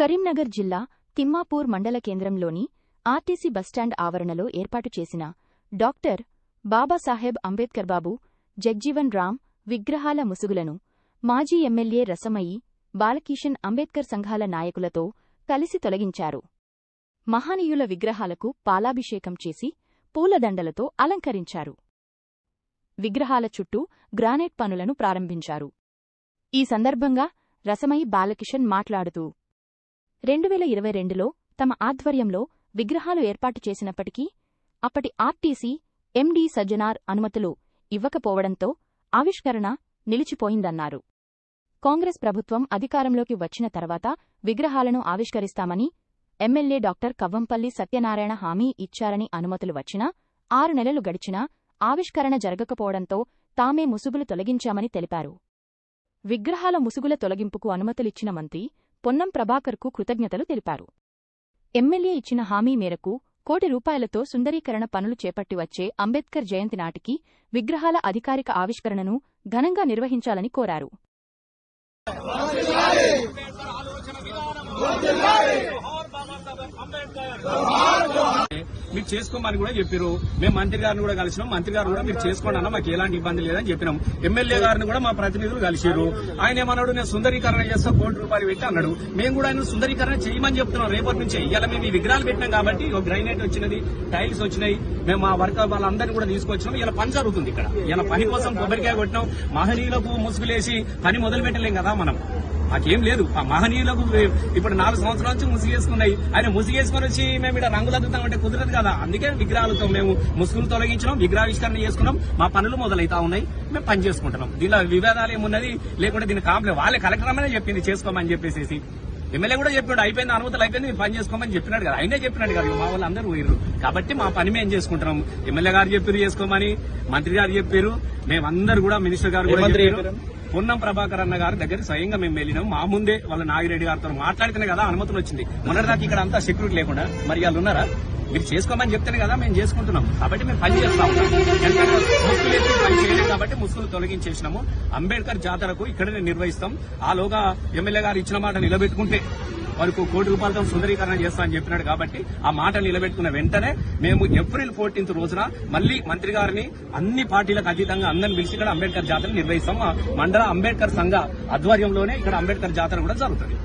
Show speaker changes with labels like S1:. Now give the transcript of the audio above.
S1: కరీంనగర్ జిల్లా తిమ్మాపూర్ మండల కేంద్రంలోని ఆర్టీసీ బస్టాండ్ ఆవరణలో ఏర్పాటు చేసిన డాక్టర్ బాబాసాహెబ్ అంబేద్కర్ బాబు జగ్జీవన్ రామ్ విగ్రహాల ముసుగులను మాజీ ఎమ్మెల్యే రసమయి బాలకిషన్ అంబేద్కర్ సంఘాల నాయకులతో కలిసి తొలగించారు. మహనీయుల విగ్రహాలకు పాలాభిషేకం చేసి పూలదండలతో అలంకరించారు. విగ్రహాల చుట్టూ గ్రానైట్ పనులను ప్రారంభించారు. ఈ సందర్భంగా రసమయి బాలకిషన్ మాట్లాడుతూ 2022లో తమ ఆధ్వర్యంలో విగ్రహాలు ఏర్పాటు చేసినప్పటికీ అప్పటి ఆర్టీసీ ఎండీ సజ్జనార్ అనుమతులు ఇవ్వకపోవడంతో ఆవిష్కరణ నిలిచిపోయిందన్నారు. కాంగ్రెస్ ప్రభుత్వం అధికారంలోకి వచ్చిన తర్వాత విగ్రహాలను ఆవిష్కరిస్తామని ఎమ్మెల్యే డాక్టర్ కవ్వంపల్లి సత్యనారాయణ హామీ ఇచ్చారని అనుమతులు వచ్చినా 6 నెలలు గడిచినా ఆవిష్కరణ జరగకపోవడంతో తామే ముసుగులు తొలగించామని తెలిపారు. విగ్రహాల ముసుగుల తొలగింపుకు అనుమతులిచ్చిన మంత్రి పొన్నం ప్రభాకర్కు కృతజ్ఞతలు తెలిపారు. ఎమ్మెల్యే ఇచ్చిన హామీ మేరకు ₹1 కోట్లతో సుందరీకరణ పనులు చేపట్టి వచ్చే అంబేద్కర్ జయంతి నాటికి విగ్రహాల అధికారిక ఆవిష్కరణను ఘనంగా నిర్వహించాలని కోరారు.
S2: మీరు చేసుకోమని కూడా చెప్పారు. మేము మంత్రి గారిని కూడా కలిసినాం. మంత్రి గారు కూడా మీరు చేసుకోండి అన్న, మాకు ఎలాంటి ఇబ్బంది లేదని చెప్పినాం. ఎమ్మెల్యే గారిని కూడా మా ప్రతినిధులు కలిసారు. ఆయన ఏమన్నాడు, నేను సుందరీకరణ చేస్తా ₹1 పెట్టి అన్నాడు. మేము కూడా ఆయన సుందరీకరణ చేయమని చెప్తున్నాం రేపటి నుంచే. ఇలా మేము ఈ విగ్రహాలు పెట్టినాం కాబట్టి గ్రైనైట్ వచ్చినది, టైల్స్ వచ్చినాయి. మేము మా వర్కర్ వాళ్ళందరినీ కూడా తీసుకొచ్చినాం. ఇలా పని జరుగుతుంది. ఇక్కడ ఇలా పని కోసం కొబ్బరికాయ కొట్టినాం. మహనీయులకు ముసుగులేసి పని మొదలు పెట్టలేం కదా మనం. మాకేం లేదు. ఆ మహనీయులకు ఇప్పుడు 4 సంవత్సరాల నుంచి ముసుగేసుకున్నాయి. ఆయన ముసుగేసుకుని వచ్చి మేము ఇక్కడ రంగులు అద్దుతామంటే కుదరదు కదా. అందుకే విగ్రహాలతో మేము ముసుగులు తొలగించినాం, విగ్రహావిష్కరణ చేసుకున్నాం. మా పనులు మొదలైతా ఉన్నాయి. మేము పని చేసుకుంటున్నాం. దీనిలో వివాదాలు ఏమున్నది లేకుంటే దీని కాంప్లైంట్ వాళ్ళే కలెక్టర్ అమ్మనే చెప్పింది చేసుకోమని చెప్పేసి. ఎమ్మెల్యే కూడా చెప్పాడు, అయిపోయింది అనుమతులు అయిపోయింది, పని చేసుకోమని చెప్పినాడు కదా. ఆయనే చెప్పినాడు కదా. మా వాళ్ళు అందరూ పోయిర్రు కాబట్టి మా పని మేము చేసుకుంటున్నాం. ఎమ్మెల్యే గారు చెప్పారు చేసుకోమని, మంత్రి గారు చెప్పారు, మేమందరూ కూడా మినిస్టర్ గారు కూడా చెప్పారు. పొన్నం ప్రభాకర్ అన్న గారి దగ్గర స్వయంగా మేము వెళ్ళినాం. మా ముందే వాళ్ళ నాగిరెడ్డి గారితో మాట్లాడితేనే కదా అనుమతులు వచ్చింది. మొన్నటిదాకా ఇక్కడ అంతా సెక్యూరిటీ లేకుండా మరి వాళ్ళు ఉన్నారా? మీరు చేసుకోమని చెప్తేనే కదా మేము చేసుకుంటున్నాం. కాబట్టి మేము పని చేస్తా ఉన్నాం. ముసుగులు ఎత్తి పని చేయలేదు కాబట్టి ముసుగులు తొలగించేసినాము. అంబేద్కర్ జాతరకు ఇక్కడనే నిర్వహిస్తాం. ఆలోగా ఎమ్మెల్యే గారు ఇచ్చిన మాట నిలబెట్టుకుంటే వారికి ₹1 సుందరీకరణ చేస్తామని చెప్పినాడు. కాబట్టి ఆ మాట నిలబెట్టుకున్న వెంటనే మేము ఏప్రిల్ 14 రోజున మళ్లీ మంత్రి గారిని అన్ని పార్టీలకు అతీతంగా అందరిని పిలిచి ఇక్కడ అంబేద్కర్ జాతర నిర్వహిస్తాం. మండల అంబేద్కర్ సంఘ ఆధ్వర్యంలోనే ఇక్కడ అంబేద్కర్ జాతర కూడా జరుగుతుంది.